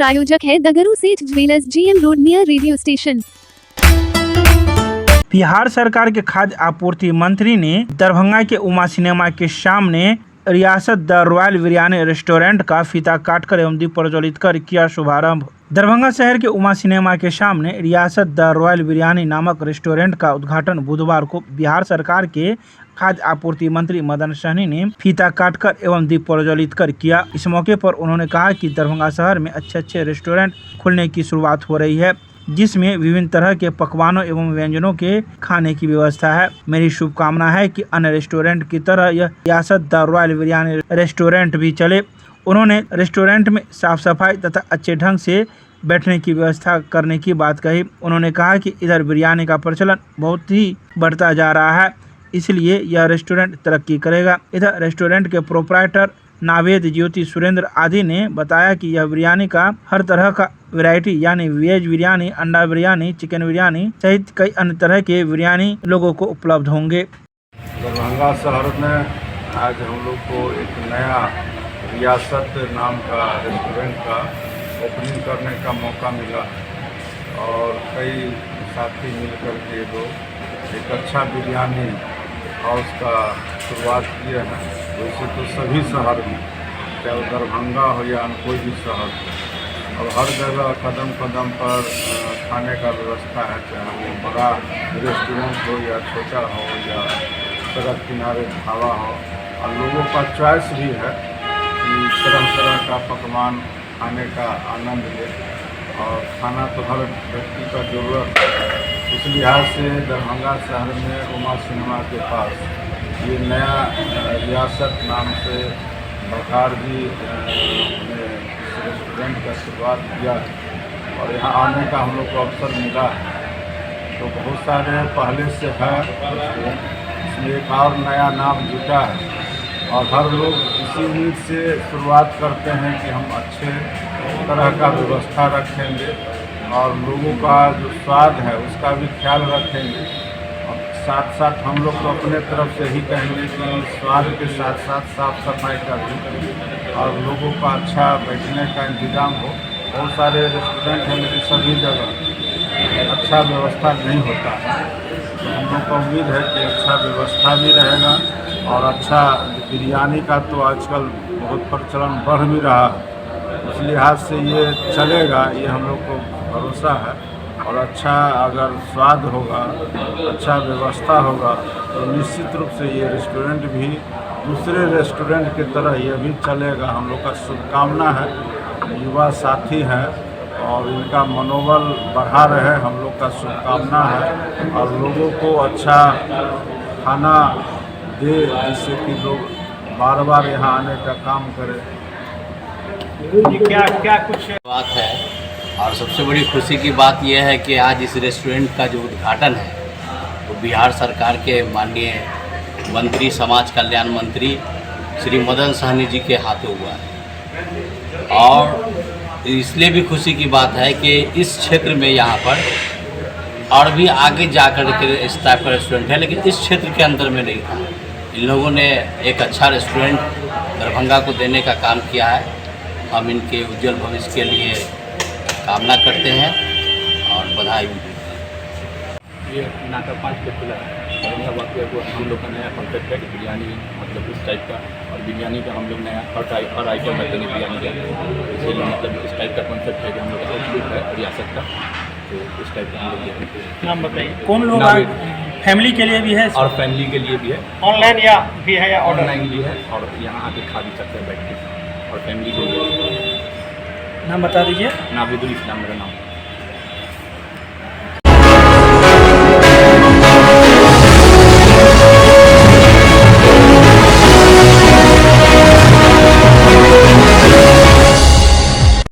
प्रायोजक है दगरू सेठ jewellers, GM road near radio station. Bihar सरकार के खाद्य आपूर्ति मंत्री ने दरभंगा के उमा सिनेमा के सामने रियासत द रॉयल बिरयानी रेस्टोरेंट का फीता काटकर एवं दीप प्रज्वलित कर किया शुभारंभ। दरभंगा शहर के उमा सिनेमा के सामने रियासत द रॉयल बिरयानी नामक रेस्टोरेंट का उद्घाटन बुधवार को बिहार सरकार के खाद्य आपूर्ति मंत्री मदन सहनी ने फीता काटकर एवं दीप प्रज्वलित कर किया। इस मौके पर उन्होंने कहा कि दरभंगा शहर में अच्छे रेस्टोरेंट खुलने की शुरुआत हो रही है, जिसमें विभिन्न तरह के पकवानों एवं व्यंजनों के खाने की व्यवस्था है। मेरी शुभकामना है कि अन्य रेस्टोरेंट की तरह यह रियासत द रॉयल बिरयानी रेस्टोरेंट भी चले। उन्होंने रेस्टोरेंट में साफ सफाई तथा अच्छे ढंग से बैठने की व्यवस्था करने की बात कही। उन्होंने कहा कि इधर बिरयानी का प्रचलन बहुत ही बढ़ता जा रहा है, इसलिए यह रेस्टोरेंट तरक्की करेगा। इधर रेस्टोरेंट के प्रोप्राइटर नावेद ज्योति सुरेंद्र आदि ने बताया कि यह बिरयानी का हर तरह का वैरायटी यानी वेज बिरयानी, अंडा बिरयानी, चिकन बिरयानी सहित कई अन्य तरह के बिरयानी लोगों को उपलब्ध होंगे। दरभंगा शहर में आज हम लोग को एक नया रियासत नाम का रेस्टोरेंट का ओपनिंग करने का मौका मिला और कई साथी मिलकर के लोग एक अच्छा बिरयानी हाउस का शुरुआत किए हैं। वैसे तो सभी शहर में, चाहे वो दरभंगा हो या कोई भी शहर, और हर जगह कदम कदम पर खाने का व्यवस्था है, चाहे वो बड़ा रेस्टोरेंट हो या छोटा हो या सड़क किनारे ढाबा हो। और लोगों का चॉइस भी है कि तरह तरह का पकवान खाने का आनंद ले, और खाना तो हर व्यक्ति का ज़रूरत है। इस लिहाज से दरभंगा शहर में उमा सिनेमा के पास ये नया रियासत नाम से बखार जी ने रेस्टोरेंट का शुरुआत किया और यहाँ आने का हम लोग को अवसर मिला है। तो बहुत सारे पहले से है, इसमें एक और नया नाम जुटा है और हर लोग इसी उम्मीद से शुरुआत करते हैं कि हम अच्छे तरह का व्यवस्था रखेंगे और लोगों का जो स्वाद है उसका भी ख्याल रखेंगे। और साथ साथ हम लोग तो अपने तरफ से ही कहेंगे कि स्वाद के साथ साथ साफ सफाई का भी और लोगों का अच्छा बैठने का इंतज़ाम हो। बहुत सारे रेस्टोरेंट हैं लेकिन सभी जगह अच्छा व्यवस्था नहीं होता है, तो हम लोग को उम्मीद है कि अच्छा व्यवस्था भी रहेगा और अच्छा बिरयानी का तो आजकल बहुत प्रचलन बढ़ भी रहा है। इस लिहाज से ये चलेगा, ये हम लोग को भरोसा है। और अच्छा अगर स्वाद होगा, अच्छा व्यवस्था होगा, तो निश्चित रूप से ये रेस्टोरेंट भी दूसरे रेस्टोरेंट की तरह ये भी चलेगा। हम लोग का शुभकामना है, युवा साथी हैं और इनका मनोबल बढ़ा रहे, हम लोग का शुभकामना है। और लोगों को अच्छा खाना दे जिससे कि लोग बार बार यहाँ आने का काम करें। क्या कुछ बात है। और सबसे बड़ी खुशी की बात यह है कि आज इस रेस्टोरेंट का जो उद्घाटन है वो बिहार सरकार के माननीय मंत्री, समाज कल्याण मंत्री श्री मदन सहनी जी के हाथों हुआ है। और इसलिए भी खुशी की बात है कि इस क्षेत्र में यहाँ पर और भी आगे जाकर के इस टाइप का रेस्टोरेंट है, लेकिन इस क्षेत्र के अंदर में नहीं था। इन लोगों ने एक अच्छा रेस्टोरेंट दरभंगा को देने का काम किया है। हम इनके उज्जवल भविष्य के लिए कामना करते हैं और बधाई भी देते हैं। ये नाका 5 पे खुला है दरभंगा वाकई को हम लोग का नया कॉन्सेप्ट है कि बिरयानी मतलब इस टाइप का, और बिरयानी का हम लोग नया हर आइटम रखते हैं बिरयानी का। इसीलिए मतलब इस टाइप का कॉन्सेप्ट है कि हम लोग का आउटलुक है रियासत का, तो इस टाइप का हम लोग। नाम बताइए, कौन लोग फैमिली के लिए भी है और फैमिली के लिए भी है, ऑनलाइन या भी है या ऑनलाइन भी है, और यहाँ आके खा भी सकते हैं बैठ के, और फैमिली को भी। नाम बता दीजिए। नाविदुल इस्लाम मेरा नाम।